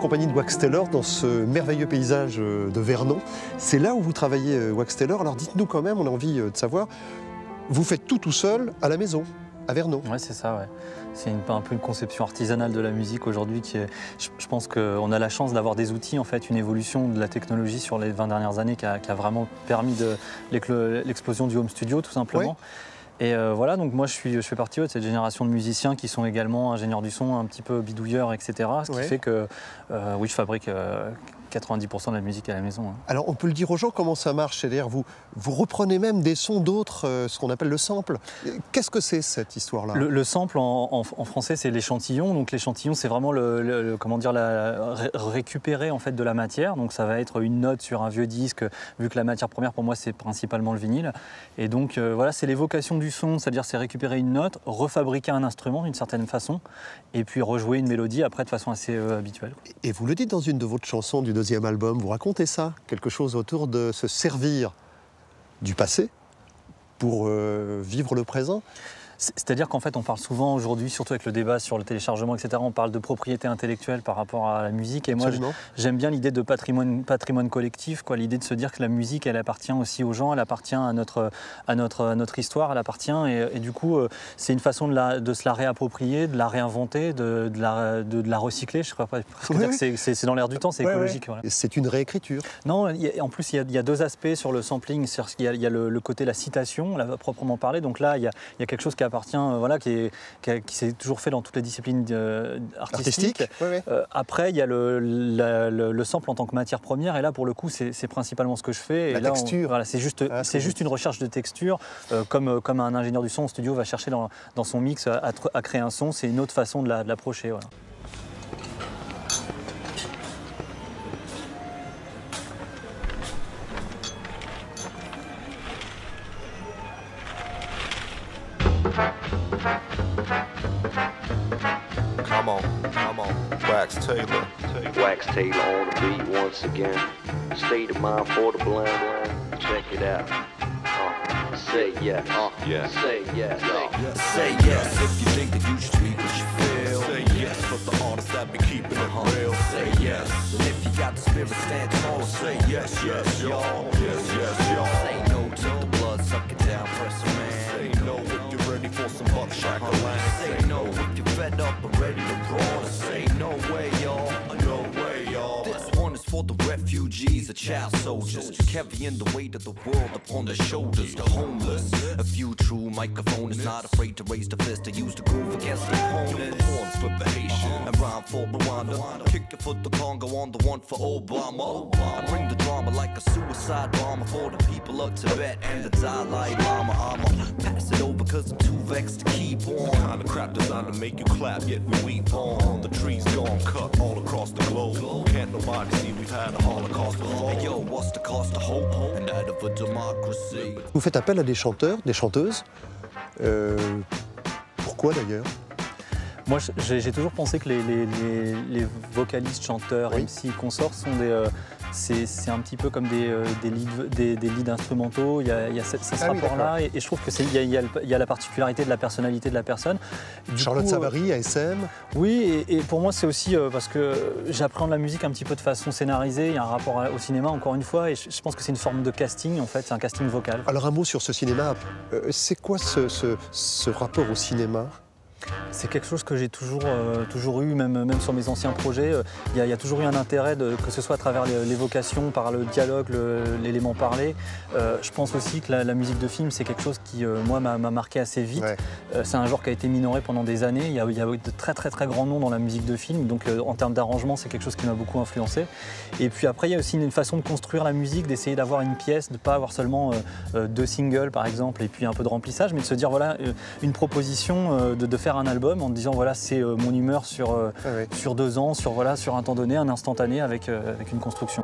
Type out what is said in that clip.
compagnie de Wax Taylor dans ce merveilleux paysage de Vernon. C'est là où vous travaillez, Wax Taylor. Alors dites-nous quand même, on a envie de savoir, vous faites tout seul à la maison, à Vernon. Oui, c'est ça, ouais. C'est un peu une conception artisanale de la musique aujourd'hui qui est... Je pense qu'on a la chance d'avoir des outils, en fait, une évolution de la technologie sur les 20 dernières années qui a vraiment permis l'explosion du home studio, tout simplement. Oui. Et voilà, donc moi je fais partie de cette génération de musiciens qui sont également ingénieurs du son, un petit peu bidouilleurs, etc. Ce qui fait que oui, je fabrique 90% de la musique à la maison. Hein. Alors on peut le dire aux gens comment ça marche, c'est-à-dire vous reprenez même des sons d'autres, ce qu'on appelle le sample. Qu'est-ce que c'est cette histoire-là? Le sample en français c'est l'échantillon, donc l'échantillon c'est vraiment comment dire, récupérer en fait de la matière, donc ça va être une note sur un vieux disque, vu que la matière première pour moi c'est principalement le vinyle, et donc voilà, c'est l'évocation du son, c'est-à-dire c'est récupérer une note, refabriquer un instrument d'une certaine façon, et puis rejouer une mélodie après de façon assez habituelle. Et vous le dites dans une de vos chansons du deuxième album, vous racontez ça, quelque chose autour de se servir du passé pour vivre le présent. C'est-à-dire qu'en fait, on parle souvent aujourd'hui, surtout avec le débat sur le téléchargement, etc., on parle de propriété intellectuelle par rapport à la musique. Et moi, j'aime bien l'idée de patrimoine collectif, quoi, l'idée de se dire que la musique, elle appartient aussi aux gens, elle appartient à notre histoire, elle appartient. Et du coup, c'est une façon de se la réapproprier, de la réinventer, de la recycler. Je crois pas dire que c'est dans l'air du temps, c'est écologique. Voilà. C'est une réécriture. Non, en plus, il y a deux aspects sur le sampling. Il y a le côté la citation, là, proprement parlé. Donc là, il y a quelque chose qui appartient, voilà, qui s'est toujours fait dans toutes les disciplines artistiques. Après, il y a le sample en tant que matière première, et là, pour le coup, c'est principalement ce que je fais. La texture. Voilà, c'est juste une recherche de texture, comme un ingénieur du son en studio va chercher dans son mix à créer un son. C'est une autre façon de l'approcher. Voilà. Come on, Wax Taylor. Wax Taylor on the beat once again. State of mind for the blind. Check it out. Say yes. Say yes. Say yes if you think that you should speak what you feel. Say yes for the artists that be keeping it real. Say yes. And if you got the spirit, stand tall. Say yes, yes, y'all. Yes, yes, y'all. Say no to the blood, suck it down, press a man. Say no if you're ready for some buckshot land. Say no if you're fed up and ready to brawl. Say no way, y'all. No way, y'all. This one is for the refugees, the child soldiers, carrying the weight of the world upon their shoulders. The homeless, a few true microphone is not afraid to raise the fist to use the groove against the opponent. Horns for the Haitian and rhyme for Rwanda. Kick it for the Congo on the one for Obama. I bring the drama like a suicide bomber for the people of Tibet and the Dalai Lama. I'ma pass it over cause I'm too vexed to keep on. The kind of crap designed to make you clap, yet we weep on. The trees gone cut all across the globe. Can't nobody see we've had a Holocaust before. Hey yo, what's the cost of hope and that of a democracy? Vous faites appel à des chanteurs, des chanteuses. Pourquoi d'ailleurs? Moi, j'ai toujours pensé que les vocalistes, chanteurs, MC, consorts sont c'est un petit peu comme des leads instrumentaux. Il y a ce rapport-là, et je trouve qu'il y a la particularité de la personnalité de la personne. Charlotte Savary, ASM. Oui, et pour moi, c'est aussi parce que j'appréhende la musique un petit peu de façon scénarisée. Il y a un rapport au cinéma, encore une fois, et je pense que c'est une forme de casting, en fait. C'est un casting vocal. Alors, un mot sur ce cinéma. C'est quoi ce rapport au cinéma? C'est quelque chose que j'ai toujours eu, même sur mes anciens projets. Il y a toujours eu un intérêt, que ce soit à travers l'évocation, par le dialogue, l'élément parlé. Je pense aussi que la musique de film, c'est quelque chose qui, moi, m'a marqué assez vite. C'est un genre qui a été minoré pendant des années. Il y a eu de très grands noms dans la musique de film. Donc, en termes d'arrangement, c'est quelque chose qui m'a beaucoup influencé. Et puis après, il y a aussi une façon de construire la musique, d'essayer d'avoir une pièce, de ne pas avoir seulement 2 singles, par exemple, et puis un peu de remplissage, mais de se dire, voilà, une proposition de faire un album en disant voilà, c'est mon humeur sur 2 ans, sur un temps donné, un instantané avec une construction.